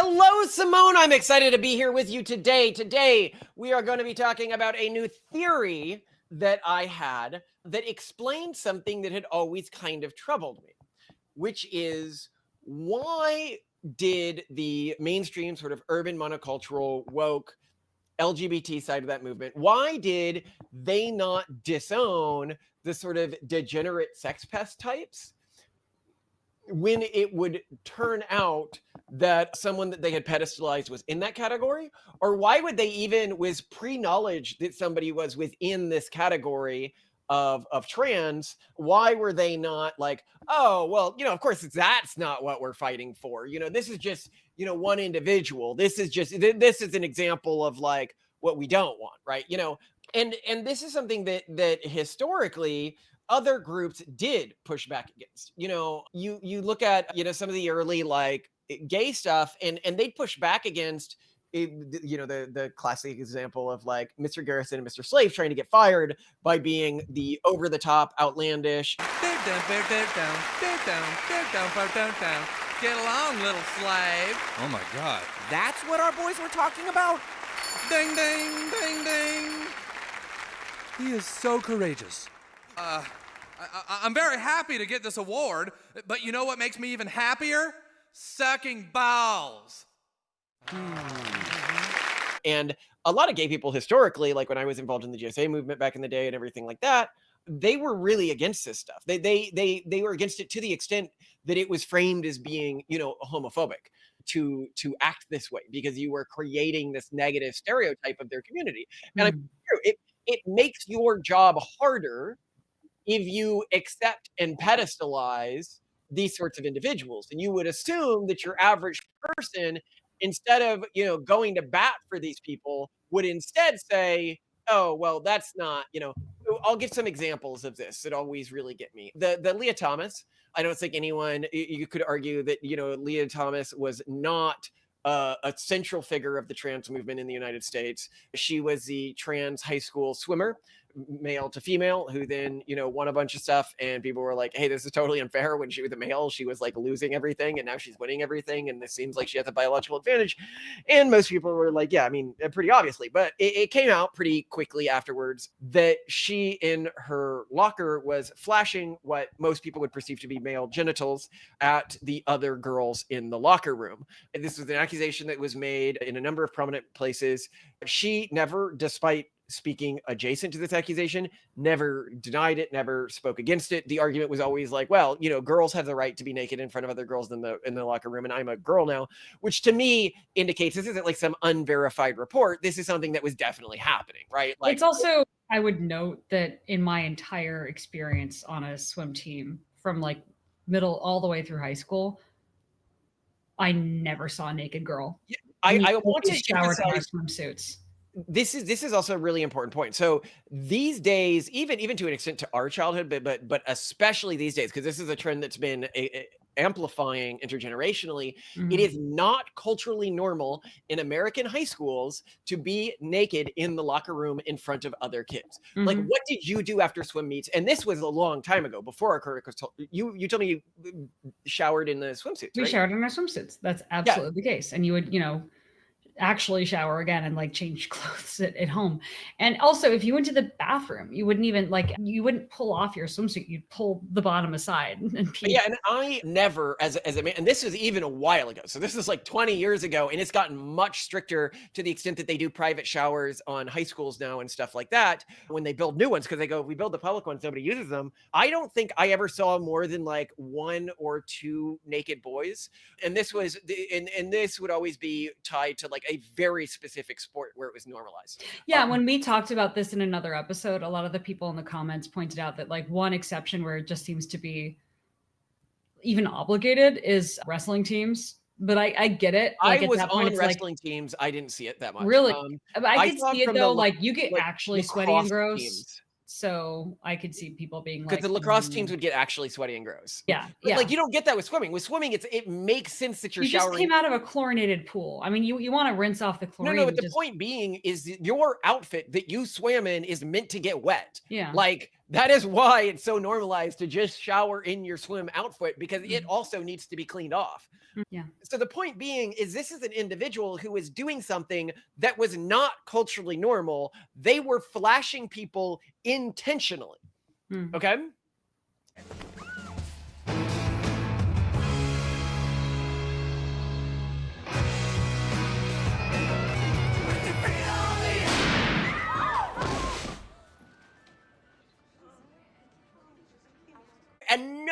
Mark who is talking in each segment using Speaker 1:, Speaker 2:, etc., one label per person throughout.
Speaker 1: Hello, Simone. I'm excited to be here with you today. Today, we are going to be talking about a new theory that I had that explained something that had always kind of troubled me, which is why did the mainstream sort of urban monocultural woke LGBT side of that movement, why did they not disown the sort of degenerate sex pest types when it would turn out that someone that they had pedestalized was in that category? Or why would they even, was pre-knowledge that somebody was within this category of trans, why were they not like, oh, well, of course that's not what we're fighting for. This is just, one individual. This is an example of like what we don't want, right? And this is something that historically other groups did push back against. You look at some of the early like gay stuff, and they'd push back against the classic example of like Mr. Garrison and Mr. Slave trying to get fired by being the over the top outlandish.
Speaker 2: Get along, little slave.
Speaker 3: Oh my God.
Speaker 4: That's what our boys were talking about?
Speaker 2: Ding, ding, ding, ding.
Speaker 3: He is so courageous.
Speaker 2: I'm very happy to get this award, but you know what makes me even happier? Sucking balls.
Speaker 1: And a lot of gay people historically, like when I was involved in the GSA movement back in the day and everything like that, they were really against this stuff. They were against it to the extent that it was framed as being, homophobic to act this way, because you were creating this negative stereotype of their community. And I'm true, it makes your job harder if you accept and pedestalize these sorts of individuals. And you would assume that your average person, instead of, going to bat for these people, would instead say, oh, well, that's not, I'll give some examples of this that always really get me. The Leah Thomas, I don't think anyone, you could argue that, Leah Thomas was not a central figure of the trans movement in the United States. She was the trans high school swimmer, male to female, who then, won a bunch of stuff, and people were like, hey, this is totally unfair. When she was a male, she was like losing everything, and now she's winning everything, and this seems like she has a biological advantage. And most people were like, yeah, I mean, pretty obviously. But it came out pretty quickly afterwards that she, in her locker, was flashing what most people would perceive to be male genitals at the other girls in the locker room. And this was an accusation that was made in a number of prominent places. She never, despite speaking adjacent to this accusation, never denied it, never spoke against it. The argument was always like, well, girls have the right to be naked in front of other girls in the locker room, and I'm a girl now, which to me indicates this isn't like some unverified report. This is something that was definitely happening, right? Like,
Speaker 5: it's also, I would note that in my entire experience on a swim team, from like middle all the way through high school, I never saw a naked girl.
Speaker 1: Yeah, I want to
Speaker 5: shower in our swimsuits.
Speaker 1: This is also a really important point. So these days, even to an extent to our childhood, but especially these days, because this is a trend that's been amplifying intergenerationally, it is not culturally normal in American high schools to be naked in the locker room in front of other kids. Like, what did you do after swim meets? And this was a long time ago, before our curriculum. You told me you showered in the swimsuits.
Speaker 5: We
Speaker 1: right?
Speaker 5: showered in our swimsuits. That's absolutely the case. And you would, actually shower again and like change clothes at home. And also, if you went to the bathroom, you wouldn't pull off your swimsuit, you'd pull the bottom aside and pee.
Speaker 1: Yeah, and I never, as a man, and this was even a while ago, so this is like 20 years ago, and it's gotten much stricter to the extent that they do private showers on high schools now and stuff like that when they build new ones, because they go, if we build the public ones, nobody uses them. I don't think I ever saw more than like one or two naked boys, and this was and this would always be tied to like a very specific sport where it was normalized.
Speaker 5: Yeah, when we talked about this in another episode, a lot of the people in the comments pointed out that like one exception where it just seems to be even obligated is wrestling teams. But I get it. Like,
Speaker 1: I was
Speaker 5: at that point,
Speaker 1: on wrestling teams. I didn't see it that much.
Speaker 5: Really? I could
Speaker 1: saw
Speaker 5: see it
Speaker 1: from
Speaker 5: though.
Speaker 1: the,
Speaker 5: Like, you get
Speaker 1: like,
Speaker 5: actually sweaty and
Speaker 1: lacrosse
Speaker 5: gross.
Speaker 1: teams.
Speaker 5: So I could see people being like,
Speaker 1: because the lacrosse teams would get actually sweaty and gross.
Speaker 5: Yeah,
Speaker 1: But
Speaker 5: yeah.
Speaker 1: like, you don't get that with swimming. With swimming, it makes sense that you're
Speaker 5: You
Speaker 1: showering.
Speaker 5: just came out of a chlorinated pool. I mean, you want to rinse off the chlorine.
Speaker 1: No, but the point being is your outfit that you swam in is meant to get wet.
Speaker 5: Yeah.
Speaker 1: Like, That is why it's so normalized to just shower in your swim outfit, because it also needs to be cleaned off.
Speaker 5: Yeah.
Speaker 1: So the point being is this is an individual who is doing something that was not culturally normal. They were flashing people intentionally. Okay? And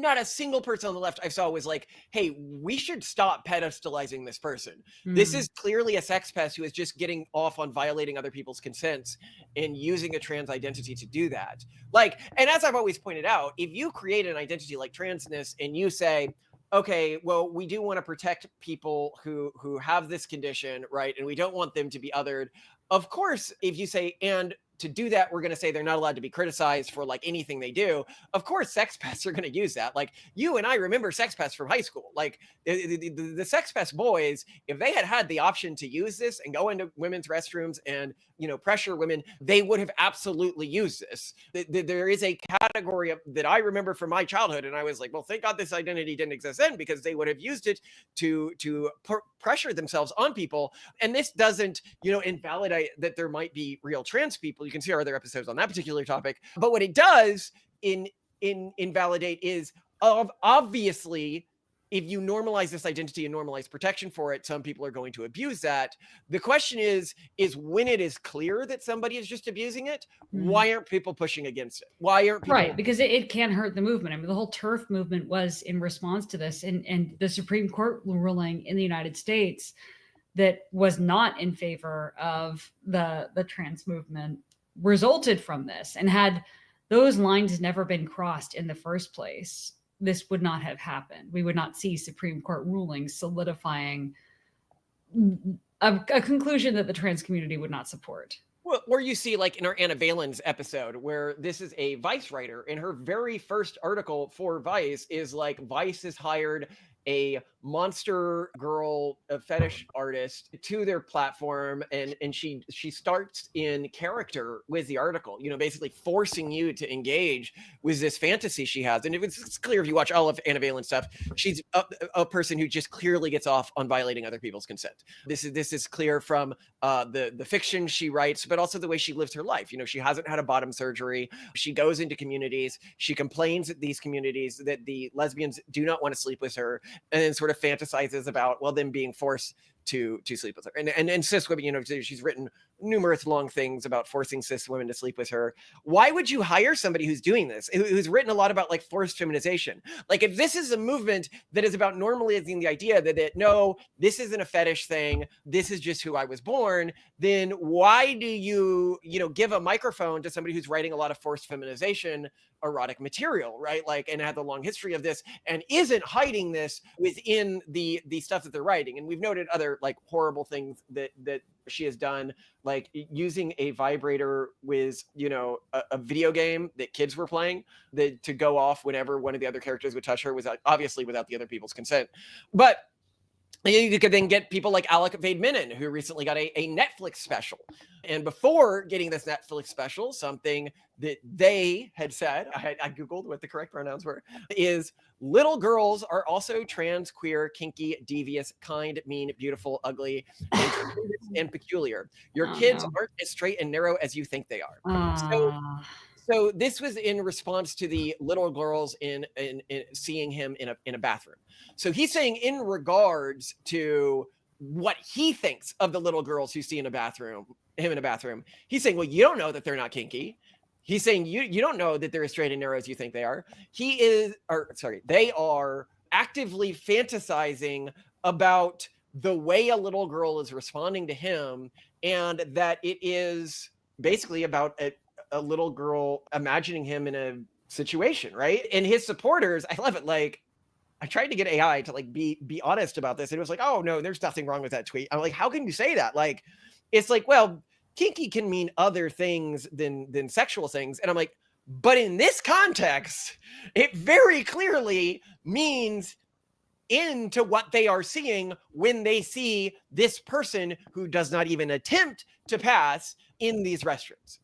Speaker 1: not a single person on the left I saw was like, hey, we should stop pedestalizing this person. This is clearly a sex pest who is just getting off on violating other people's consents and using a trans identity to do that. Like, and as I've always pointed out, if you create an identity like transness and you say, okay, well, we do want to protect people who have this condition, right? And we don't want them to be othered. Of course, if you say, and to do that, we're going to say they're not allowed to be criticized for like anything they do. Of course, sex pests are going to use that. Like you and I remember sex pests from high school. Like the sex pest boys, if they had the option to use this and go into women's restrooms and, you know, pressure women, they would have absolutely used this. There is a category that I remember from my childhood. And I was like, well, thank God this identity didn't exist then, because they would have used it to pressure themselves on people. And this doesn't, you know, invalidate that there might be real trans people. You can see our other episodes on that particular topic. But what it does invalidate is obviously, if you normalize this identity and normalize protection for it, some people are going to abuse that. The question is when it is clear that somebody is just abusing it, why aren't people pushing against it? Why aren't people?
Speaker 5: Right, because it can hurt the movement. I mean, the whole TERF movement was in response to this, and the Supreme Court ruling in the United States that was not in favor of the trans movement resulted from this. And had those lines never been crossed in the first place, this would not have happened. We would not see Supreme Court rulings solidifying a conclusion that the trans community would not support.
Speaker 1: Well, or you see like in our Anna Valens episode, where this is a Vice writer, and her very first article for Vice is like, Vice has hired a monster girl, a fetish artist to their platform, and she starts in character with the article, you know, basically forcing you to engage with this fantasy she has. And it's clear if you watch all of Anna Valens stuff, she's a person who just clearly gets off on violating other people's consent. This is clear from the fiction she writes, but also the way she lives her life. You know, she hasn't had a bottom surgery. She goes into communities. She complains at these communities that the lesbians do not want to sleep with her, and then sort of fantasizes about, well, them being forced to sleep with her. And cis women, you know, she's written numerous long things about forcing cis women to sleep with her. Why would you hire somebody who's doing this, who's written a lot about like forced feminization? Like, if this is a movement that is about normalizing the idea that no, this isn't a fetish thing, this is just who I was born, then why do you give a microphone to somebody who's writing a lot of forced feminization erotic material, right? Like, and had the long history of this and isn't hiding this within the stuff that they're writing. And we've noted other like horrible things that she has done, like using a vibrator with, you know, a video game that kids were playing to go off whenever one of the other characters would touch her, was obviously without the other people's consent. But you could then get people like Alec Menon, who recently got a Netflix special. And before getting this Netflix special, something that they had said, I Googled what the correct pronouns were, is little girls are also trans, queer, kinky, devious, kind, mean, beautiful, ugly, and peculiar. Your kids aren't as straight and narrow as you think they are. So this was in response to the little girls in seeing him in a bathroom. So he's saying, in regards to what he thinks of the little girls who see him in a bathroom, he's saying, well, you don't know that they're not kinky. He's saying you don't know that they're as straight and narrow as you think they are. They are actively fantasizing about the way a little girl is responding to him, and that it is basically about a little girl imagining him in a situation, right? And his supporters, I love it. Like, I tried to get AI to like be honest about this, and it was like, oh no, there's nothing wrong with that tweet. I'm like, how can you say that? Like, it's like, well, kinky can mean other things than sexual things. And I'm like, but in this context, it very clearly means into what they are seeing when they see this person who does not even attempt to pass in these restrooms.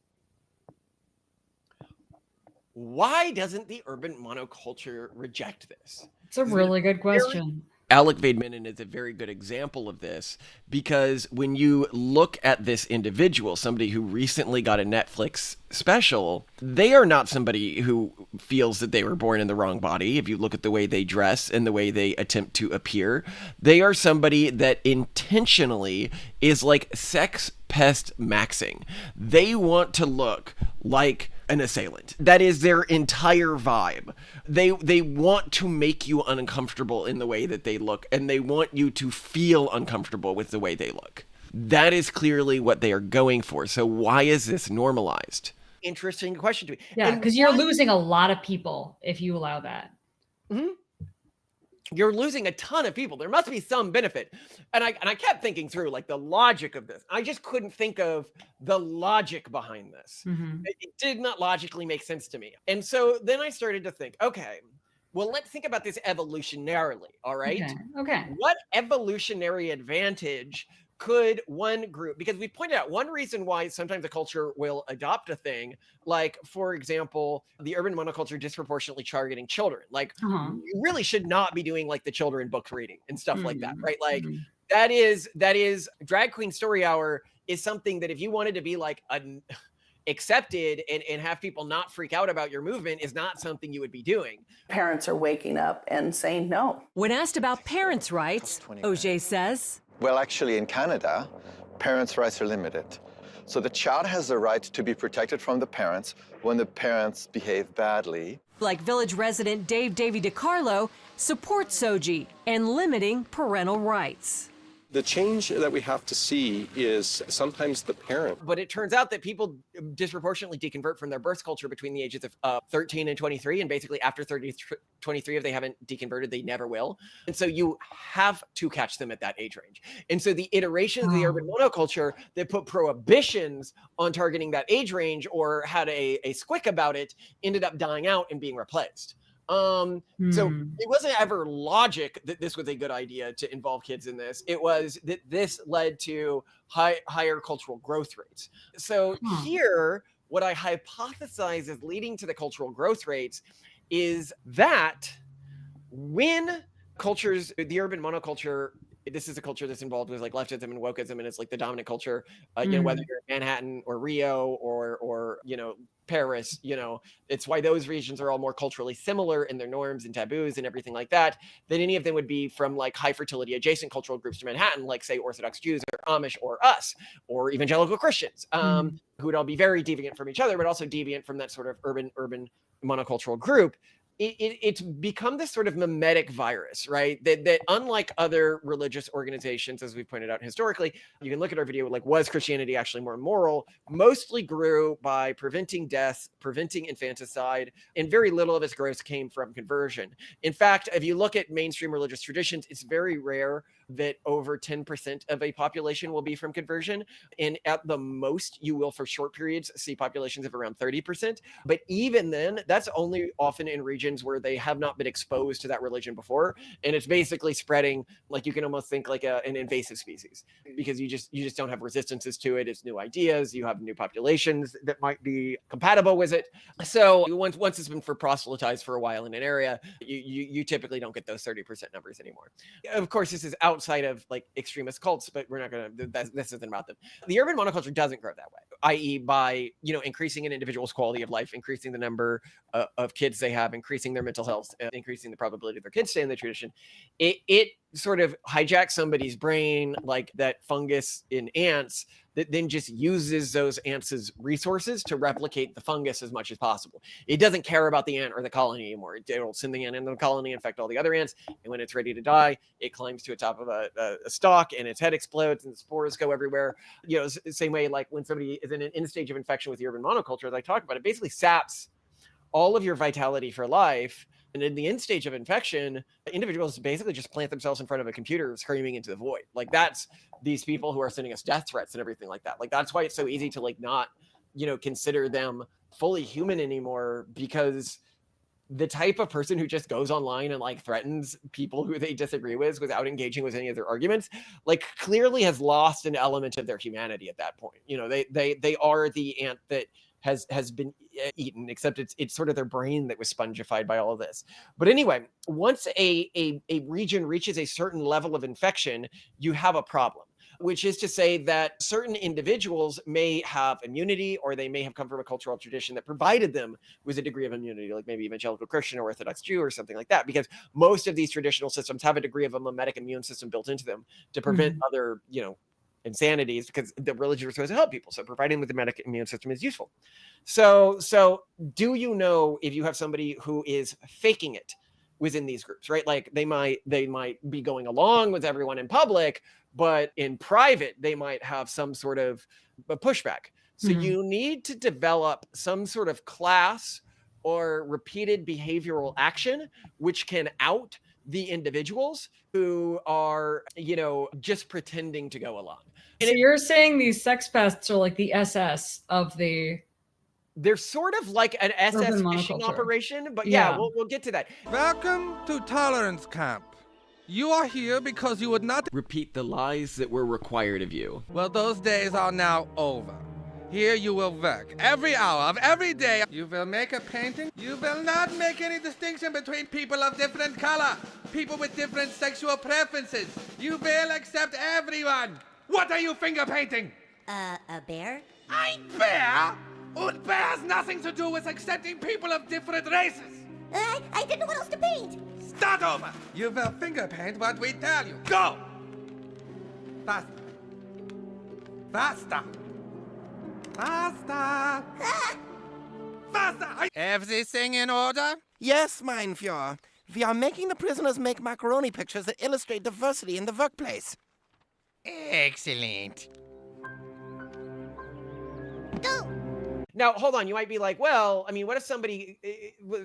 Speaker 1: why doesn't the urban monoculture reject this?
Speaker 5: It's a really good question.
Speaker 1: Alec Menon is a very good example of this, because when you look at this individual, somebody who recently got a Netflix special, they are not somebody who feels that they were born in the wrong body. If you look at the way they dress and the way they attempt to appear, they are somebody that intentionally is like sex pest maxing. They want to look like an assailant. That is their entire vibe. They want to make you uncomfortable in the way that they look, and they want you to feel uncomfortable with the way they look. That is clearly what they are going for. So why is this normalized? Interesting question to me.
Speaker 5: Yeah, because you're losing a lot of people if you allow that.
Speaker 1: Mm-hmm. You're losing a ton of people. There must be some benefit. And I kept thinking through like the logic of this. I just couldn't think of the logic behind this.
Speaker 5: Mm-hmm.
Speaker 1: It did not logically make sense to me. And so then I started to think, okay, well, let's think about this evolutionarily. All right.
Speaker 5: Okay.
Speaker 1: What evolutionary advantage could one group, because we pointed out one reason why sometimes a culture will adopt a thing, like, for example, the urban monoculture disproportionately targeting children. Like, you really should not be doing like the children book reading and stuff like that, right? Like, that is drag queen story hour is something that if you wanted to be like accepted and have people not freak out about your movement is not something you would be doing.
Speaker 6: Parents are waking up and saying no.
Speaker 7: When asked about parents' rights, OJ says,
Speaker 8: well, actually, in Canada, parents' rights are limited. So the child has the right to be protected from the parents when the parents behave badly.
Speaker 7: Like Village resident Dave Davy DiCarlo supports Soji and limiting parental rights.
Speaker 9: The change that we have to see is sometimes the parent.
Speaker 1: But it turns out that people disproportionately deconvert from their birth culture between the ages of 13 and 23. And basically after 23, if they haven't deconverted, they never will. And so you have to catch them at that age range. And so the iterations of the urban monoculture that put prohibitions on targeting that age range or had a squick about it ended up dying out and being replaced. So it wasn't ever logic that this was a good idea to involve kids in this. It was that this led to higher cultural growth rates. So here, what I hypothesize is leading to the cultural growth rates is that when cultures, the urban monoculture, this is a culture that's involved with like leftism and wokeism, and it's like the dominant culture, you know, whether you're in Manhattan or Rio or, you know, Paris, you know, it's why those regions are all more culturally similar in their norms and taboos and everything like that than any of them would be from like high fertility adjacent cultural groups to Manhattan, like say Orthodox Jews or Amish or us or evangelical Christians, who would all be very deviant from each other, but also deviant from that sort of urban monocultural group. It's become this sort of mimetic virus, right? That unlike other religious organizations, as we pointed out historically, you can look at our video, like, was Christianity actually more moral? Mostly grew by preventing death, preventing infanticide, and very little of its growth came from conversion. In fact, if you look at mainstream religious traditions, it's very rare that over 10% of a population will be from conversion. And at the most, you will for short periods see populations of around 30%. But even then, that's only often in regions where they have not been exposed to that religion before. And it's basically spreading, like you can almost think like an invasive species, because you just don't have resistances to it. It's new ideas. You have new populations that might be compatible with it. So once it's been proselytized for a while in an area, you typically don't get those 30% numbers anymore. Of course, this is outside of like extremist cults, but we're not going to, this isn't about them. The urban monoculture doesn't grow that way, i.e. by, you know, increasing an individual's quality of life, increasing the number of kids they have, increasing their mental health, increasing the probability of their kids staying in the tradition. It sort of hijacks somebody's brain like that fungus in ants that then just uses those ants' resources to replicate the fungus as much as possible. It doesn't care about the ant or the colony anymore. It'll send the ant into the colony, infect all the other ants, and when it's ready to die, it climbs to the top of a stalk and its head explodes and the spores go everywhere. You know, same way like when somebody is in an end stage of infection with the urban monoculture, as I talked about, it basically saps all of your vitality for life. And in the end stage of infection, individuals basically just plant themselves in front of a computer screaming into the void. Like that's these people who are sending us death threats and everything like that. Like that's why it's so easy to like not, you know, consider them fully human anymore, because the type of person who just goes online and like threatens people who they disagree with without engaging with any of their arguments, like clearly has lost an element of their humanity at that point. You know, they are the ant that has been eaten, except it's sort of their brain that was spongified by all of this. But anyway, once a region reaches a certain level of infection, you have a problem, which is to say that certain individuals may have immunity, or they may have come from a cultural tradition that provided them with a degree of immunity, like maybe evangelical Christian or Orthodox Jew or something like that, because most of these traditional systems have a degree of a mimetic immune system built into them to prevent other, insanities, because the religion was supposed to help people. So providing with the mimetic immune system is useful. So do you know if you have somebody who is faking it within these groups, right? Like they might be going along with everyone in public, but in private, they might have some sort of a pushback. So you need to develop some sort of class or repeated behavioral action, which can out the individuals who are, just pretending to go along.
Speaker 5: So you're saying these sex pests are like the SS of the...
Speaker 1: They're sort of like an SS fishing operation, but yeah, we'll get to that.
Speaker 3: Welcome to Tolerance Camp. You are here because you would not
Speaker 1: Repeat the lies that were required of you.
Speaker 3: Well, those days are now over. Here you will work every hour of every day. You will make a painting. You will not make any distinction between people of different color, people with different sexual preferences. You will accept everyone. What are you finger painting?
Speaker 10: A bear?
Speaker 3: Ein bear? Und bear has nothing to do with accepting people of different races.
Speaker 10: I didn't know what else to paint.
Speaker 3: Start over. You will finger paint what we tell you. Go. Faster. Faster. Faster. Faster. Everything in order?
Speaker 4: Yes, mein Führer. We are making the prisoners make macaroni pictures that illustrate diversity in the workplace.
Speaker 3: Excellent.
Speaker 10: Go.
Speaker 1: Now, hold on. You might be like, well, I mean, what if somebody,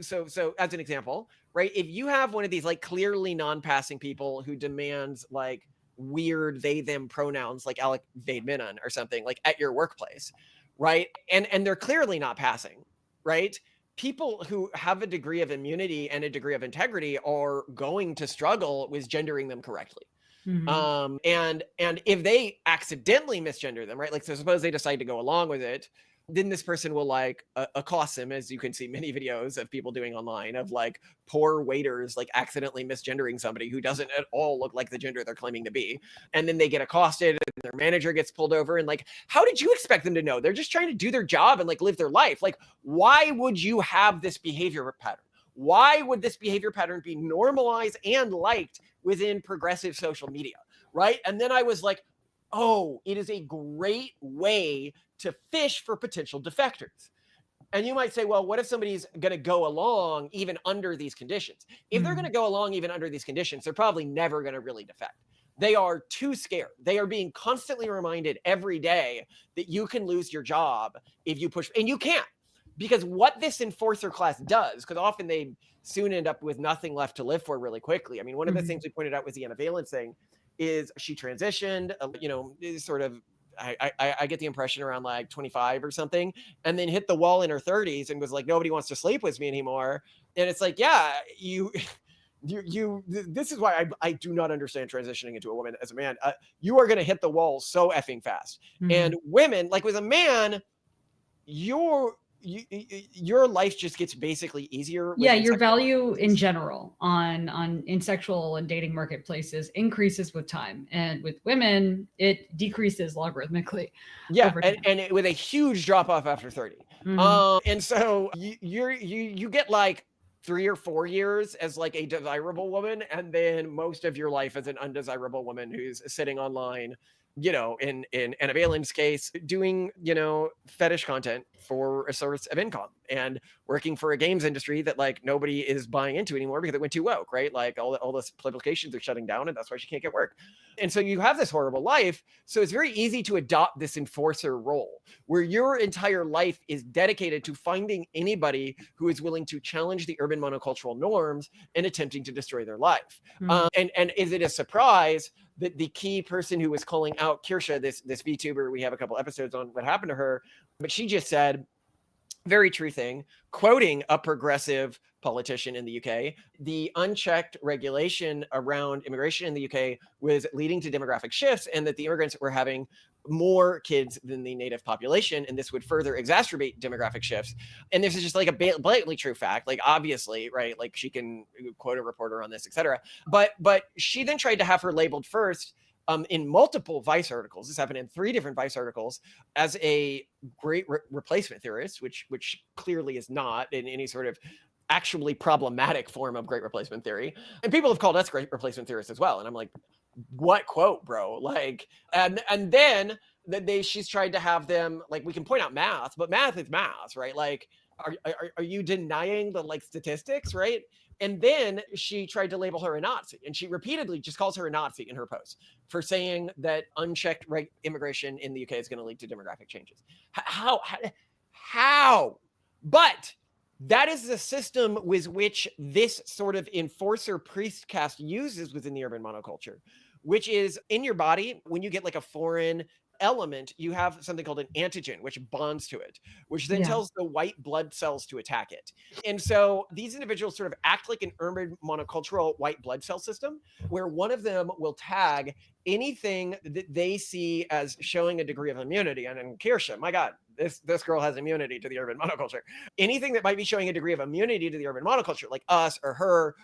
Speaker 1: so as an example, right? If you have one of these like clearly non-passing people who demands like weird they, them pronouns, like Alec Menon or something, like at your workplace, right? And they're clearly not passing, right? People who have a degree of immunity and a degree of integrity are going to struggle with gendering them correctly. And if they accidentally misgender them, right? Like, so suppose they decide to go along with it, then this person will like accost them, as you can see many videos of people doing online of like poor waiters like accidentally misgendering somebody who doesn't at all look like the gender they're claiming to be. And then they get accosted and their manager gets pulled over, and like, how did you expect them to know? They're just trying to do their job and like live their life. Like, why would you have this behavior pattern? Why would this behavior pattern be normalized and liked within progressive social media, right? And then I was like, oh, it is a great way to fish for potential defectors. And you might say, well, what if somebody's going to go along even under these conditions? If they're going to go along even under these conditions, they're probably never going to really defect. They are too scared. They are being constantly reminded every day that you can lose your job if you push, and you can't. Because what this enforcer class does, because often they soon end up with nothing left to live for really quickly. I mean, one of the things we pointed out was the antivalence thing is she transitioned, sort of, I get the impression around like 25 or something, and then hit the wall in her 30s and was like, nobody wants to sleep with me anymore. And it's like, yeah, this is why I do not understand transitioning into a woman as a man. You are going to hit the wall so effing fast. And women, like with a man, your life just gets basically easier.
Speaker 5: Yeah, your value in general in sexual and dating marketplaces increases with time, and with women it decreases logarithmically.
Speaker 1: Yeah, and with a huge drop off after 30. And so you get like 3 or 4 years as like a desirable woman, and then most of your life as an undesirable woman who's sitting online, in Anna Balin's case, doing, fetish content for a source of income and working for a games industry that like nobody is buying into anymore because it went too woke, right? Like all the publications are shutting down, and that's why she can't get work. And so you have this horrible life. So it's very easy to adopt this enforcer role where your entire life is dedicated to finding anybody who is willing to challenge the urban monocultural norms and attempting to destroy their life. And is it a surprise that the key person who was calling out Kirsha, this VTuber, we have a couple episodes on what happened to her, but she just said, very true thing, quoting a progressive politician in the UK, the unchecked regulation around immigration in the UK was leading to demographic shifts, and that the immigrants that we're having more kids than the native population, and this would further exacerbate demographic shifts. And this is just like a blatantly true fact, like obviously, right? Like she can quote a reporter on this, etc. But she then tried to have her labeled first in multiple Vice articles. This happened in 3 different Vice articles as a great replacement theorist, which clearly is not in any sort of actually problematic form of great replacement theory. And people have called us great replacement theorists as well. And I'm like, what quote, bro? Like, and then she's tried to have them, like, we can point out math, but math is math, right? Like, are you denying the like statistics, right? And then she tried to label her a Nazi, and she repeatedly just calls her a Nazi in her posts for saying that unchecked immigration in the UK is going to lead to demographic changes. How? But that is the system with which this sort of enforcer priest caste uses within the urban monoculture, which is in your body, when you get like a foreign element, you have something called an antigen, which bonds to it, which then tells the white blood cells to attack it. And so these individuals sort of act like an urban monocultural white blood cell system, where one of them will tag anything that they see as showing a degree of immunity. And in Kirsha, my God, this girl has immunity to the urban monoculture. Anything that might be showing a degree of immunity to the urban monoculture, like us or her,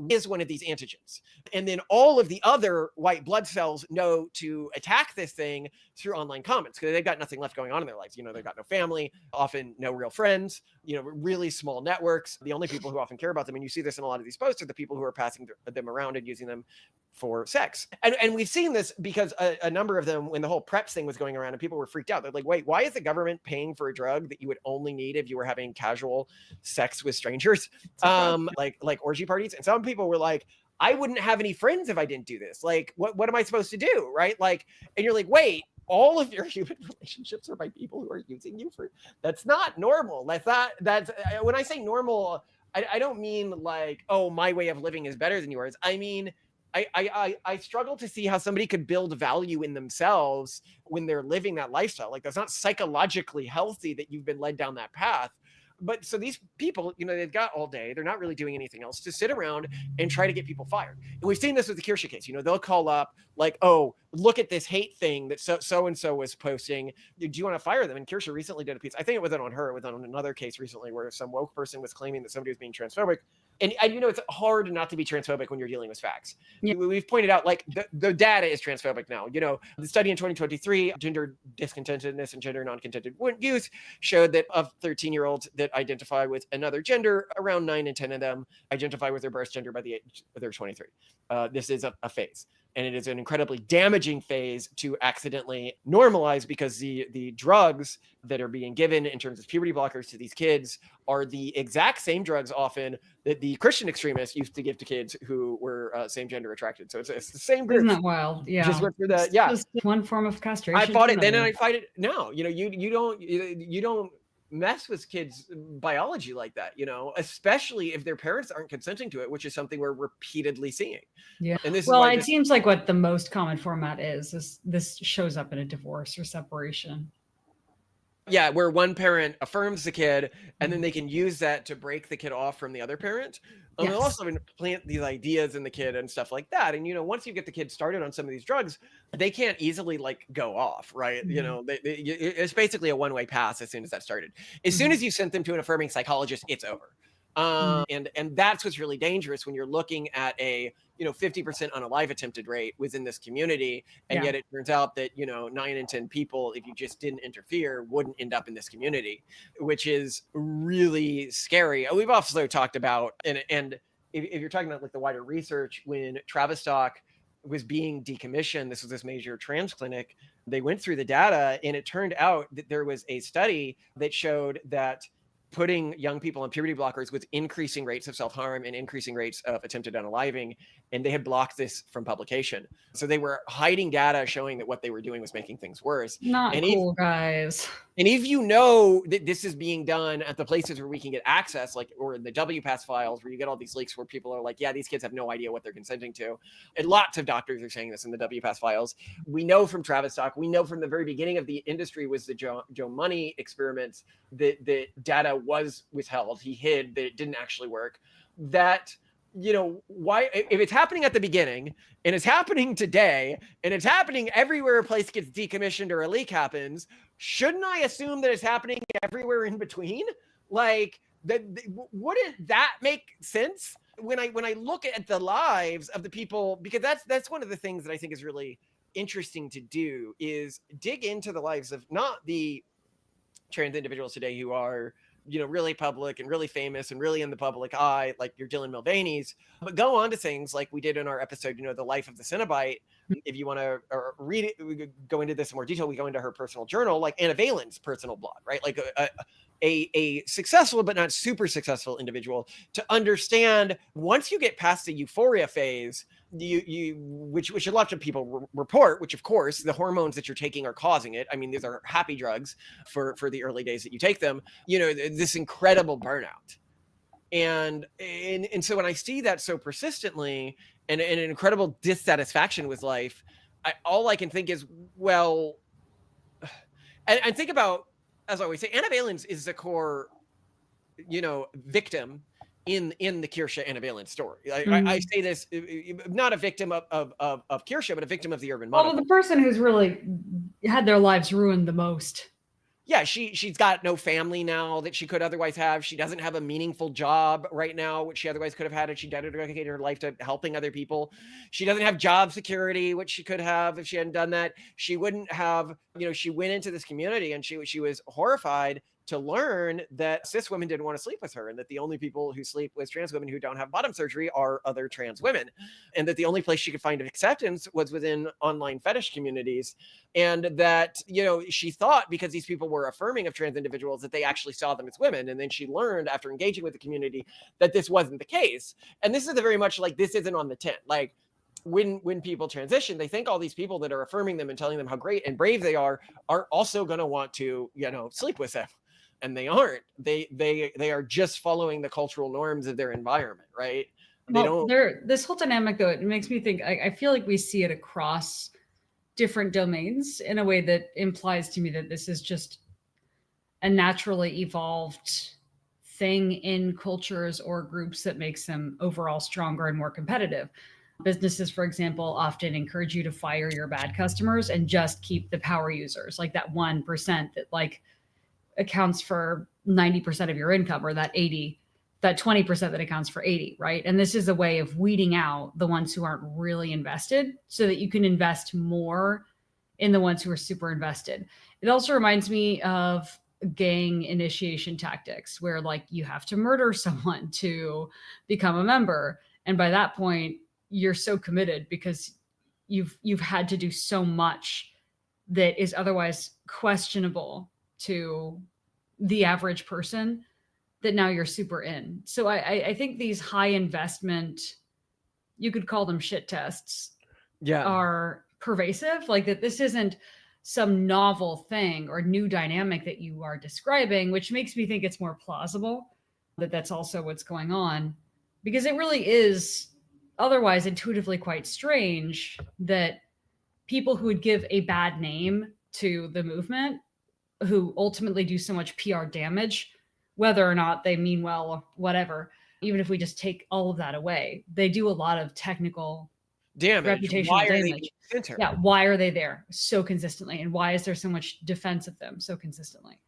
Speaker 1: is one of these antigens. And then all of the other white blood cells know to attack this thing through online comments, because they've got nothing left going on in their lives. You know, they've got no family, often no real friends, you know, really small networks. The only people who often care about them, and you see this in a lot of these posts, are the people who are passing them around and using them for sex. And we've seen this because a number of them, when the whole PrEP thing was going around and people were freaked out, they're like, wait, why is the government paying for a drug that you would only need if you were having casual sex with strangers, like orgy parties? And some people were like, I wouldn't have any friends if I didn't do this. Like, what am I supposed to do, right? Like, and you're like, wait, all of your human relationships are by people who are using you for, that's not normal. That's when I say normal, I don't mean like, oh, my way of living is better than yours. I mean, I struggle to see how somebody could build value in themselves when they're living that lifestyle. Like, that's not psychologically healthy that you've been led down that path. But so these people, you know, they've got all day, they're not really doing anything else to sit around and try to get people fired. And we've seen this with the Kirsha case. You know, they'll call up like, oh, look at this hate thing that so-and-so was posting. Do you want to fire them? And Kirsha recently did a piece. I think it wasn't on her. It was on another case recently where some woke person was claiming that somebody was being transphobic. And you know, it's hard not to be transphobic when you're dealing with facts. Yeah. We've pointed out, like, the data is transphobic now. You know, the study in 2023, gender discontentedness and gender non-contented youth, showed that of 13-year-olds that identify with another gender, around 9 and 10 of them identify with their birth gender by the age they're 23. This is a phase. And it is an incredibly damaging phase to accidentally normalize, because the drugs that are being given in terms of puberty blockers to these kids are the exact same drugs often that the Christian extremists used to give to kids who were same gender attracted. So it's the same group.
Speaker 5: Isn't that wild? Yeah.
Speaker 1: Just went through that. Yeah.
Speaker 5: Just one form of castration.
Speaker 1: I fought it then and I fight it now. You know, you don't mess with kids' biology like that, you know, especially if their parents aren't consenting to it, which is something we're repeatedly seeing.
Speaker 5: Yeah.
Speaker 1: And this
Speaker 5: well,
Speaker 1: is
Speaker 5: it seems like what the most common format is this shows up in a divorce or separation.
Speaker 1: Yeah, where one parent affirms the kid and then they can use that to break the kid off from the other parent. And they'll also plant these ideas in the kid and stuff like that. And, you know, once you get the kid started on some of these drugs, they can't easily like go off, right? Mm-hmm. You know, it's basically a one-way pass as soon as that started. As soon as you sent them to an affirming psychologist, it's over. And that's what's really dangerous when you're looking at a, you know, 50% unalive attempted rate within this community. And yet it turns out that, you know, 9 in 10 people, if you just didn't interfere, wouldn't end up in this community, which is really scary. We've also talked about, and if you're talking about like the wider research, when Travistock was being decommissioned, this was this major trans clinic, they went through the data and it turned out that there was a study that showed that putting young people on puberty blockers with increasing rates of self-harm and increasing rates of attempted unaliving, and they had blocked this from publication. So they were hiding data showing that what they were doing was making things worse.
Speaker 5: Not cool, guys.
Speaker 1: And if you know that this is being done at the places where we can get access, like, or in the WPATH files where you get all these leaks where people are like, yeah, these kids have no idea what they're consenting to. And lots of doctors are saying this in the WPATH files. We know from Travistock, we know from the very beginning of the industry was the Joe Money experiments that data was withheld. He hid that it didn't actually work. That why, if it's happening at the beginning and it's happening today and it's happening everywhere a place gets decommissioned or a leak happens, shouldn't I assume that it's happening everywhere in between? Like, wouldn't that make sense? When I look at the lives of the people, because that's one of the things that I think is really interesting to do, is dig into the lives of not the trans individuals today who are, really public and really famous and really in the public eye, like your Dylan Mulvaney's, but go on to things like we did in our episode, The Life of the Cenobite. If you want to read it, we could go into this in more detail. We go into her personal journal, like Anna Valen's personal blog, right? Like a successful but not super successful individual, to understand once you get past the euphoria phase, which a lot of people report, which of course the hormones that you're taking are causing it. I mean, these are happy drugs for the early days that you take them, this incredible burnout. And so when I see that so persistently and an incredible dissatisfaction with life, all I can think is, well, and think about, as I always say, Anna Valens is the core, victim in the Kirsha Anna Valens story. I say this, not a victim of Kirsha, but a victim of the urban monoculture.
Speaker 5: Well, the person who's really had their lives ruined the most.
Speaker 1: Yeah, she's got no family now that she could otherwise have. She doesn't have a meaningful job right now, which she otherwise could have had if she dedicated her life to helping other people. She doesn't have job security, which she could have if she hadn't done that. She wouldn't have, she went into this community and she was horrified to learn that cis women didn't want to sleep with her, and that the only people who sleep with trans women who don't have bottom surgery are other trans women, and that the only place she could find acceptance was within online fetish communities. And that, she thought because these people were affirming of trans individuals that they actually saw them as women. And then she learned after engaging with the community that this wasn't the case. And this is very much like, this isn't on the tent. Like, when people transition, they think all these people that are affirming them and telling them how great and brave they are also going to want to, sleep with them. And they aren't. They are just following the cultural norms of their environment, right?
Speaker 5: This whole dynamic, though, it makes me think, I feel like we see it across different domains in a way that implies to me that this is just a naturally evolved thing in cultures or groups that makes them overall stronger and more competitive. Businesses, for example, often encourage you to fire your bad customers and just keep the power users, like that 1% that accounts for 90% of your income, or that 20% that accounts for 80, right? And this is a way of weeding out the ones who aren't really invested so that you can invest more in the ones who are super invested. It also reminds me of gang initiation tactics where you have to murder someone to become a member. And by that point, you're so committed because you've had to do so much that is otherwise questionable to the average person, that now you're super in. So I think these high investment, you could call them shit tests, are pervasive. That this isn't some novel thing or new dynamic that you are describing, which makes me think it's more plausible that that's also what's going on, because it really is otherwise intuitively quite strange that people who would give a bad name to the movement, who ultimately do so much PR damage, whether or not they mean well or whatever, even if we just take all of that away, they do a lot of technical
Speaker 1: damage.
Speaker 5: Reputational damage. Yeah, why are they there so consistently? And why is there so much defense of them so consistently?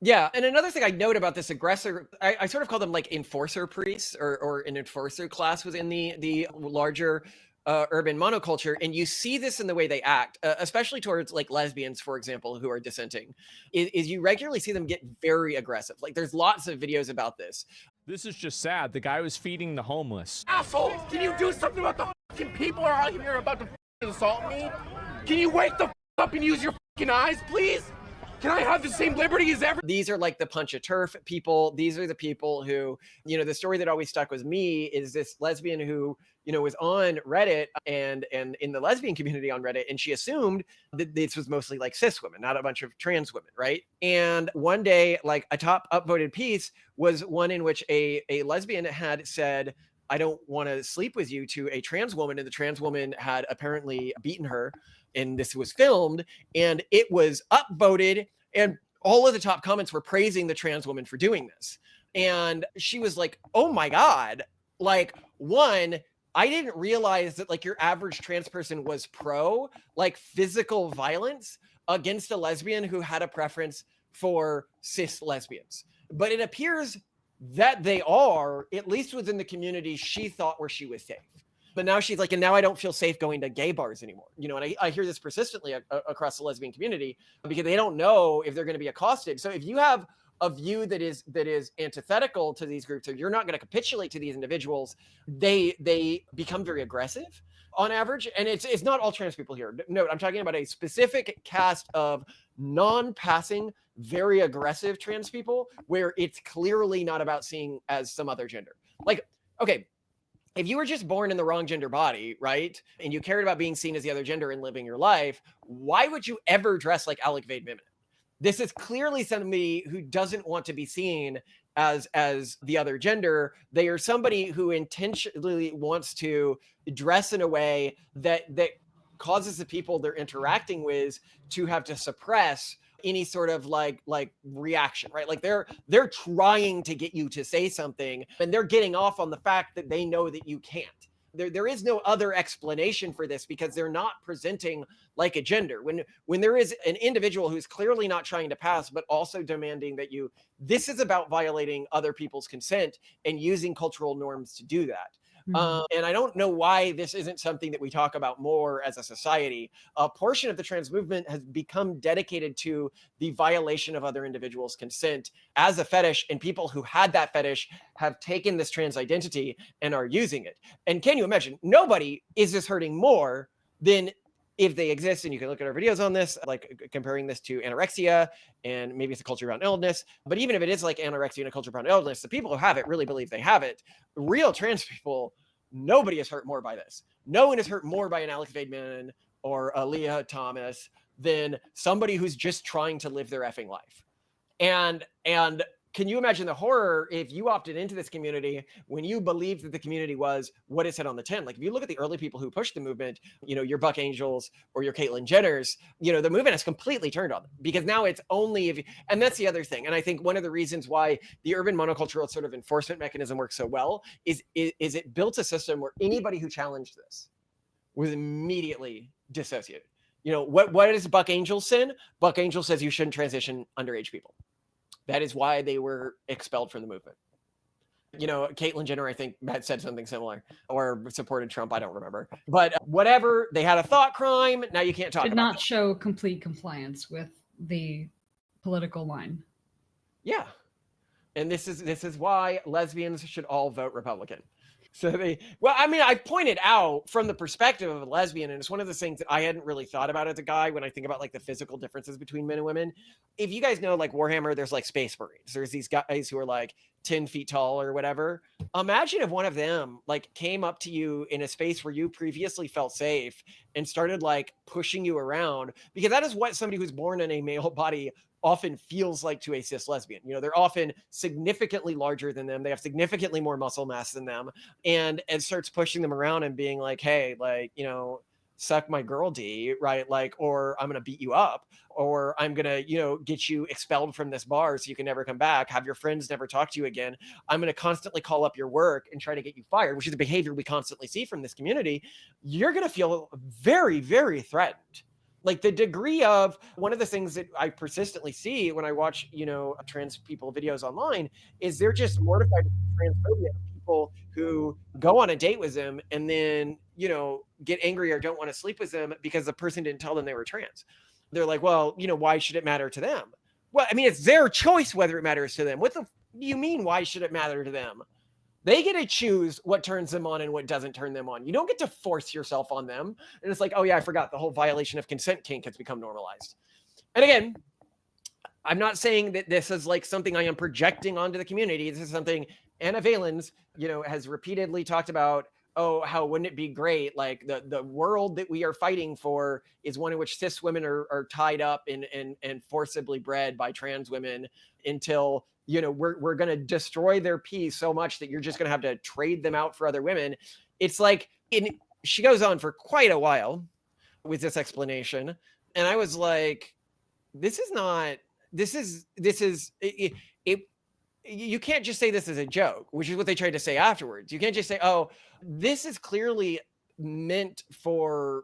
Speaker 1: Yeah, and another thing I note about this aggressor, I sort of call them enforcer priests or an enforcer class within the larger urban monoculture. And you see this in the way they act, especially towards lesbians, for example, who are dissenting, is you regularly see them get very aggressive. There's lots of videos about this.
Speaker 11: This is just sad. The guy was feeding the homeless.
Speaker 12: Asshole, can you do something about the fucking people are out here about to assault me? Can you wake the up and use your fucking eyes, please? Can I have the same liberty as ever?
Speaker 1: These are the punch a turf people. These are the people who, the story that always stuck with me is this lesbian who, was on Reddit and in the lesbian community on Reddit. And she assumed that this was mostly cis women, not a bunch of trans women. Right. And one day, a top upvoted piece was one in which a lesbian had said, I don't want to sleep with you, to a trans woman. And the trans woman had apparently beaten her. And this was filmed and it was upvoted, and all of the top comments were praising the trans woman for doing this. And she was like, oh my God, One, I didn't realize that like your average trans person was pro like physical violence against a lesbian who had a preference for cis lesbians. But it appears that they are, at least within the community she thought where she was safe. But now she's like, and now I don't feel safe going to gay bars anymore. You know, and I hear this persistently across the lesbian community because they don't know if they're going to be accosted. So if you have a view that is antithetical to these groups, or you're not going to capitulate to these individuals, they become very aggressive on average. And it's not all trans people here. Note, I'm talking about a specific cast of non-passing, very aggressive trans people where it's clearly not about seeing as some other gender. Like, okay, if you were just born in the wrong gender body, right, and you cared about being seen as the other gender and living your life, why would you ever dress like Alec Menon? This is clearly somebody who doesn't want to be seen as the other gender. They are somebody who intentionally wants to dress in a way that causes the people they're interacting with to have to suppress any sort of like reaction, right? Like they're trying to get you to say something, and they're getting off on the fact that they know that you can't. There is no other explanation for this because they're not presenting like a gender. When there is an individual who's clearly not trying to pass, but also demanding that this is about violating other people's consent and using cultural norms to do that. And I don't know why this isn't something that we talk about more as a society. A portion of the trans movement has become dedicated to the violation of other individuals' consent as a fetish, and people who had that fetish have taken this trans identity and are using it. And can you imagine, nobody is this hurting more than if they exist, and you can look at our videos on this, like comparing this to anorexia, and maybe it's a culture around illness. But even if it is like anorexia and a culture around illness, the people who have it really believe they have it. Real trans people, nobody is hurt more by this. No one is hurt more by an Alec Menon or a Leah Thomas than somebody who's just trying to live their effing life. And can you imagine the horror if you opted into this community when you believed that the community was what it said on the tin? Like if you look at the early people who pushed the movement, you know, your Buck Angels or your Caitlyn Jenners, you know, the movement has completely turned on them because now it's only and that's the other thing. And I think one of the reasons why the urban monocultural sort of enforcement mechanism works so well is it built a system where anybody who challenged this was immediately dissociated. You know, what is Buck Angel's sin? Buck Angel says you shouldn't transition underage people. That is why they were expelled from the movement. You know, Caitlyn Jenner, I think, had said something similar or supported Trump. I don't remember. But whatever, they had a thought crime. Now you can't talk about it.
Speaker 5: Did not show complete compliance with the political line.
Speaker 1: Yeah. And this is why lesbians should all vote Republican. So I pointed out from the perspective of a lesbian, and it's one of the things that I hadn't really thought about as a guy when I think about like the physical differences between men and women. If you guys know like Warhammer, there's like Space Marines. There's these guys who are like 10 feet tall or whatever. Imagine if one of them like came up to you in a space where you previously felt safe and started like pushing you around, because that is what somebody who's born in a male body often feels like to a cis lesbian. You know, they're often significantly larger than them. They have significantly more muscle mass than them, and starts pushing them around and being like, hey, like, you know, suck my girl D, right? Like, or I'm going to beat you up, or I'm going to, you know, get you expelled from this bar so you can never come back, have your friends never talk to you again. I'm going to constantly call up your work and try to get you fired, which is the behavior we constantly see from this community. You're going to feel very, very threatened. Like the degree of one of the things that I persistently see when I watch, you know, trans people videos online is they're just mortified with transphobia. People who go on a date with them and then, you know, get angry or don't want to sleep with them because the person didn't tell them they were trans. They're like, well, you know, why should it matter to them? Well, I mean, it's their choice whether it matters to them. What the do you mean? Why should it matter to them? They get to choose what turns them on and what doesn't turn them on. You don't get to force yourself on them. And it's like, oh yeah, I forgot the whole violation of consent kink has become normalized. And again, I'm not saying that this is like something I am projecting onto the community. This is something Anna Valens, you know, has repeatedly talked about. Oh, how wouldn't it be great? Like the world that we are fighting for is one in which cis women are tied up and forcibly bred by trans women until, you know, we're going to destroy their peace so much that you're just going to have to trade them out for other women. It's like, she goes on for quite a while with this explanation. And I was like, you can't just say this as a joke, which is what they tried to say afterwards. You can't just say, oh, this is clearly meant for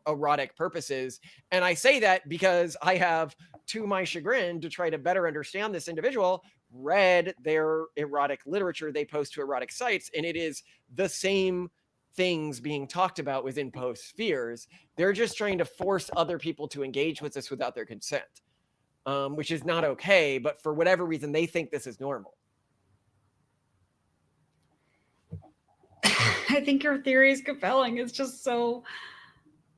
Speaker 1: erotic purposes. And I say that because I have, to my chagrin, to try to better understand this individual, read their erotic literature they post to erotic sites, and it is the same things being talked about within post spheres. They're just trying to force other people to engage with this without their consent, which is not okay, but for whatever reason they think this is normal.
Speaker 5: I think your theory is compelling. It's just so,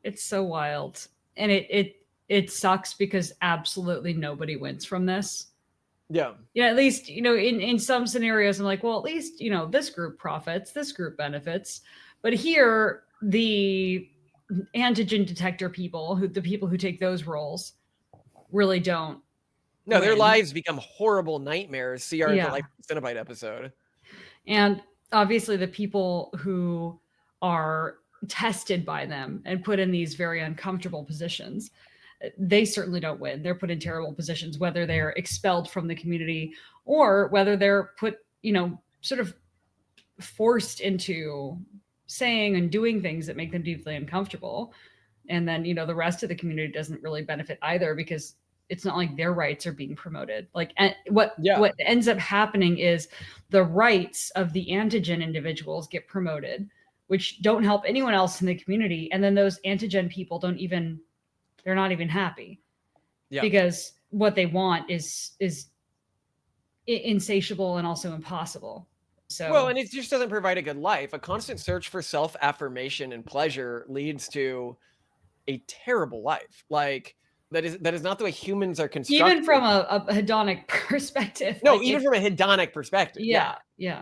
Speaker 5: it's so wild. And it sucks because absolutely nobody wins from this.
Speaker 1: Yeah.
Speaker 5: Yeah, at least, in some scenarios, I'm like, well, at least, this group profits, this group benefits. But here, the antigen detector people, the people who take those roles, really don't.
Speaker 1: No, their lives become horrible nightmares. See our Life Cinebite episode.
Speaker 5: And obviously the people who are tested by them and put in these very uncomfortable positions, they certainly don't win. They're put in terrible positions, whether they're expelled from the community or whether they're put, sort of forced into saying and doing things that make them deeply uncomfortable. And then, the rest of the community doesn't really benefit either, because it's not like their rights are being promoted. Like, what ends up happening is the rights of the antigen individuals get promoted, which don't help anyone else in the community. And then those antigen people they're not even happy, because what they want is insatiable and also impossible. So,
Speaker 1: well, and it just doesn't provide a good life. A constant search for self-affirmation and pleasure leads to a terrible life. Like, that is not the way humans are constructed.
Speaker 5: Even from a hedonic perspective.
Speaker 1: No, even from a hedonic perspective.
Speaker 5: Yeah.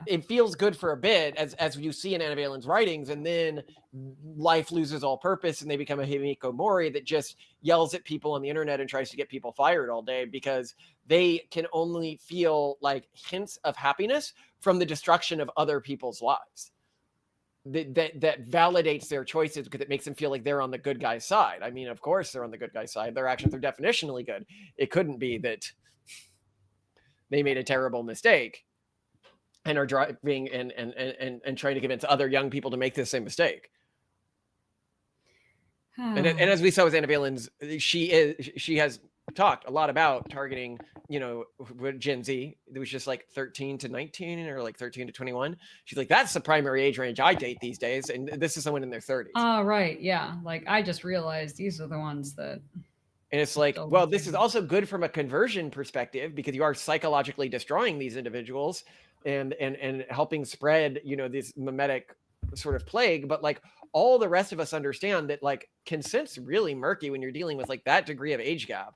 Speaker 1: It feels good for a bit, as you see in Anna Valen's writings, and then life loses all purpose and they become a hikikomori that just yells at people on the internet and tries to get people fired all day because they can only feel like hints of happiness from the destruction of other people's lives. That validates their choices because it makes them feel like they're on the good guy's side. I mean, of course they're on the good guy's side. Their actions are definitionally good. It couldn't be that they made a terrible mistake and are driving and trying to convince other young people to make the same mistake. And as we saw with Anna Valen's, she has talked a lot about targeting, Gen Z. It was just like 13 to 19 or like 13 to 21. She's like, that's the primary age range I date these days. And this is someone in their 30s.
Speaker 5: Oh, right. Yeah. Like, I just realized these are the ones that.
Speaker 1: And it's like, well, this is also good from a conversion perspective because you are psychologically destroying these individuals and helping spread, this mimetic sort of plague. But like all the rest of us understand that like consent's really murky when you're dealing with like that degree of age gap.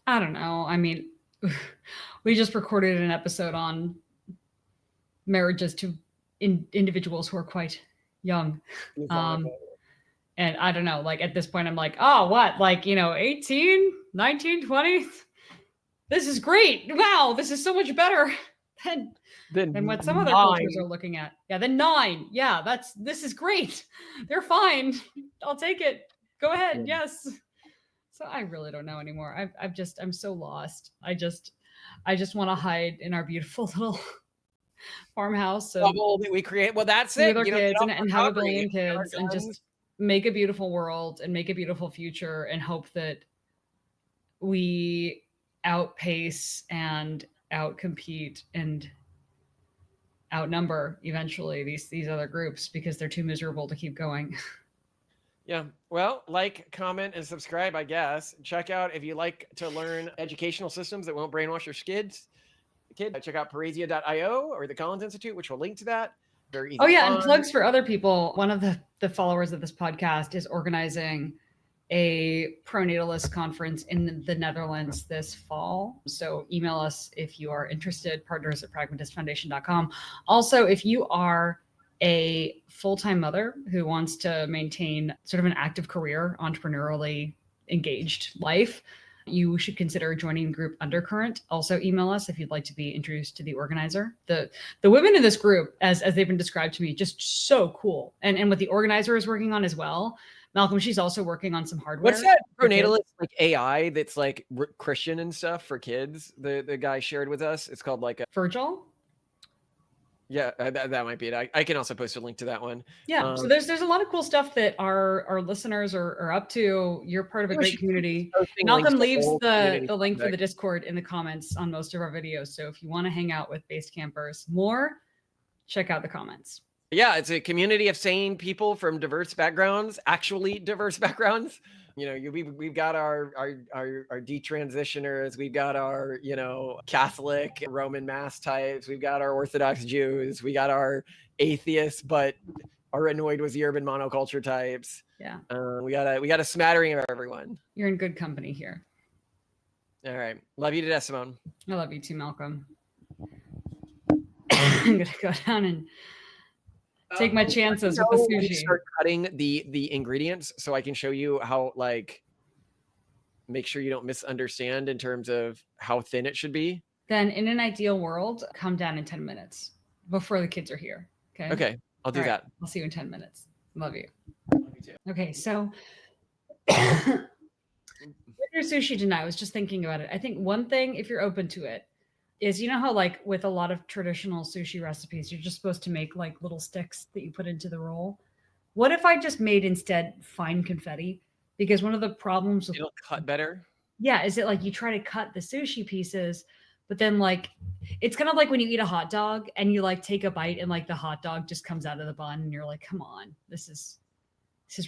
Speaker 5: I don't know. I mean, we just recorded an episode on marriages to individuals who are quite young. And I don't know, like at this point, I'm like, oh, what? Like, 18, 19, 20? This is great. Wow, this is so much better than what some other cultures are looking at. Yeah, then 9. Yeah, this is great. They're fine. I'll take it. Go ahead. Yes. So I really don't know anymore. I'm so lost. I just want to hide in our beautiful little farmhouse
Speaker 1: bubble that we create. Well, that's it.
Speaker 5: With our kids and have a billion kids and just make a beautiful world and make a beautiful future and hope that we outpace and outcompete and outnumber eventually these other groups because they're too miserable to keep going.
Speaker 1: Yeah. Well, like, comment, and subscribe, I guess. Check out, if you like to learn educational systems that won't brainwash your kids, check out Paresia.io or the Collins Institute, which will link to that. Very easy.
Speaker 5: Oh, yeah. And plugs for other people. One of the followers of this podcast is organizing a pronatalist conference in the Netherlands this fall. So email us if you are interested, partners@pragmatistfoundation.com. Also, if you are a full-time mother who wants to maintain sort of an active career, entrepreneurially engaged life, you should consider joining group Undercurrent. Also email us if you'd like to be introduced to the organizer. The women in this group, as they've been described to me, just so cool. And what the organizer is working on as well, Malcolm, she's also working on some hardware.
Speaker 1: What's that
Speaker 5: for kids.
Speaker 1: pronatalist like AI that's like Christian and stuff for kids? The guy shared with us. It's called like a
Speaker 5: Virgil?
Speaker 1: Yeah, that might be it. I can also post a link to that one.
Speaker 5: Yeah, so there's a lot of cool stuff that our listeners are up to. You're part of a great community. Malcolm leaves the link for the Discord in the comments on most of our videos. So if you want to hang out with base campers more, check out the comments.
Speaker 1: Yeah, it's a community of sane people from diverse backgrounds, actually diverse backgrounds. You know, we've got our detransitioners, we've got our, you know, Catholic Roman mass types, we've got our Orthodox Jews, we got our atheists, but are annoyed with the urban monoculture types.
Speaker 5: Yeah.
Speaker 1: We got a smattering of everyone.
Speaker 5: You're in good company here.
Speaker 1: All right. Love you to death, Simone.
Speaker 5: I love you too, Malcolm. I'm gonna go down and take my chances with the sushi.
Speaker 1: Start cutting the ingredients so I can show you how, like, make sure you don't misunderstand in terms of how thin it should be.
Speaker 5: Then in an ideal world, come down in 10 minutes before the kids are here. Okay.
Speaker 1: Okay. I'll do that.
Speaker 5: I'll see you in 10 minutes. Love you.
Speaker 1: Love you too.
Speaker 5: Okay. So with your sushi tonight, I was just thinking about it. I think one thing, if you're open to it, is, you know how like with a lot of traditional sushi recipes, you're just supposed to make like little sticks that you put into the roll. What if I just made instead fine confetti? Because one of the problems with
Speaker 1: it'll cut better.
Speaker 5: Yeah, is it like you try to cut the sushi pieces, but then like it's kind of like when you eat a hot dog and you like take a bite and like the hot dog just comes out of the bun and you're like, come on, this is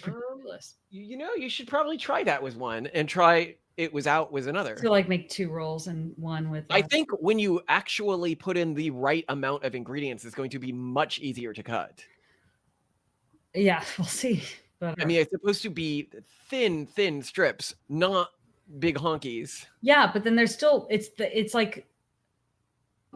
Speaker 5: ridiculous.
Speaker 1: You know, you should probably try that with one and try it was out with another.
Speaker 5: So like make 2 rolls and one with
Speaker 1: I think when you actually put in the right amount of ingredients, it's going to be much easier to cut.
Speaker 5: Yeah, we'll see. But
Speaker 1: I mean, it's supposed to be thin strips, not big honkies.
Speaker 5: Yeah, but then there's still it's like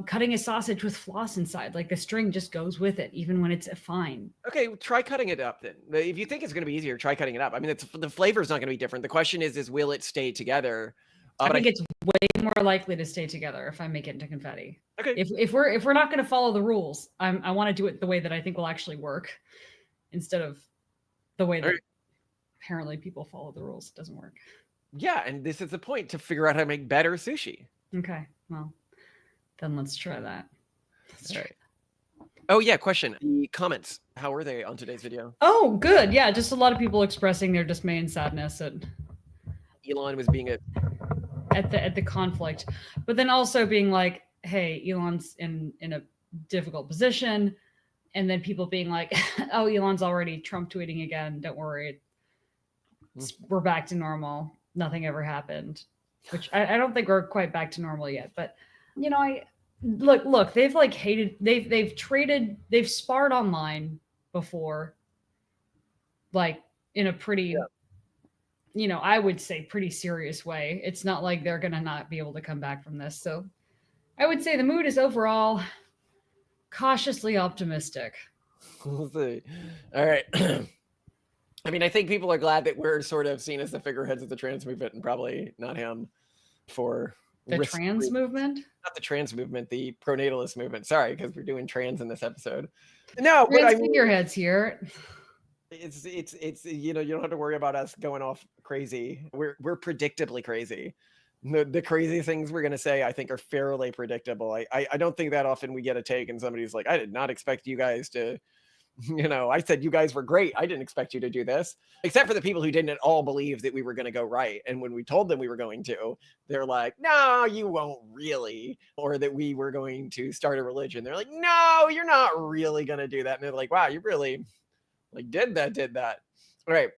Speaker 5: cutting a sausage with floss inside. Like the string just goes with it, even when it's fine.
Speaker 1: Okay, try cutting it up then. If you think it's going to be easier, try cutting it up. I mean, the flavor is not going to be different. The question is will it stay together?
Speaker 5: I think it's way more likely to stay together if I make it into confetti.
Speaker 1: Okay.
Speaker 5: If we're not going to follow the rules, I want to do it the way that I think will actually work, instead of the way that apparently people follow the rules. It doesn't work.
Speaker 1: Yeah, and this is the point, to figure out how to make better sushi.
Speaker 5: Okay, well, then let's try that.
Speaker 1: All right. Oh yeah, question. The comments, how were they on today's video?
Speaker 5: Oh, good. Yeah, just a lot of people expressing their dismay and sadness at
Speaker 1: Elon was being
Speaker 5: at the conflict, but then also being like, hey, Elon's in a difficult position, and then people being like, oh, Elon's already Trump tweeting again, don't worry, we're back to normal, nothing ever happened, which I don't think we're quite back to normal yet. But you know, look, they've like hated, they've sparred online before, like in a pretty you know, I would say pretty serious way. It's not like they're gonna not be able to come back from this. So I would say the mood is overall cautiously optimistic.
Speaker 1: We'll see. All right. I mean, I think people are glad that we're sort of seen as the figureheads of the trans movement, and probably not him for
Speaker 5: the trans movement.
Speaker 1: Not the trans movement, the pronatalist movement. Sorry, because we're doing trans in this episode. No,
Speaker 5: trans
Speaker 1: but I mean,
Speaker 5: figureheads here.
Speaker 1: It's you know, you don't have to worry about us going off crazy. We're predictably crazy. The crazy things we're gonna say, I think, are fairly predictable. I don't think that often we get a take and somebody's like, I did not expect you guys to, you know, I said you guys were great. I didn't expect you to do this. Except for the people who didn't at all believe that we were going to go right. And when we told them we were going to, they're like, no, you won't really. Or that we were going to start a religion. They're like, no, you're not really going to do that. And they're like, wow, you really like did that. All right.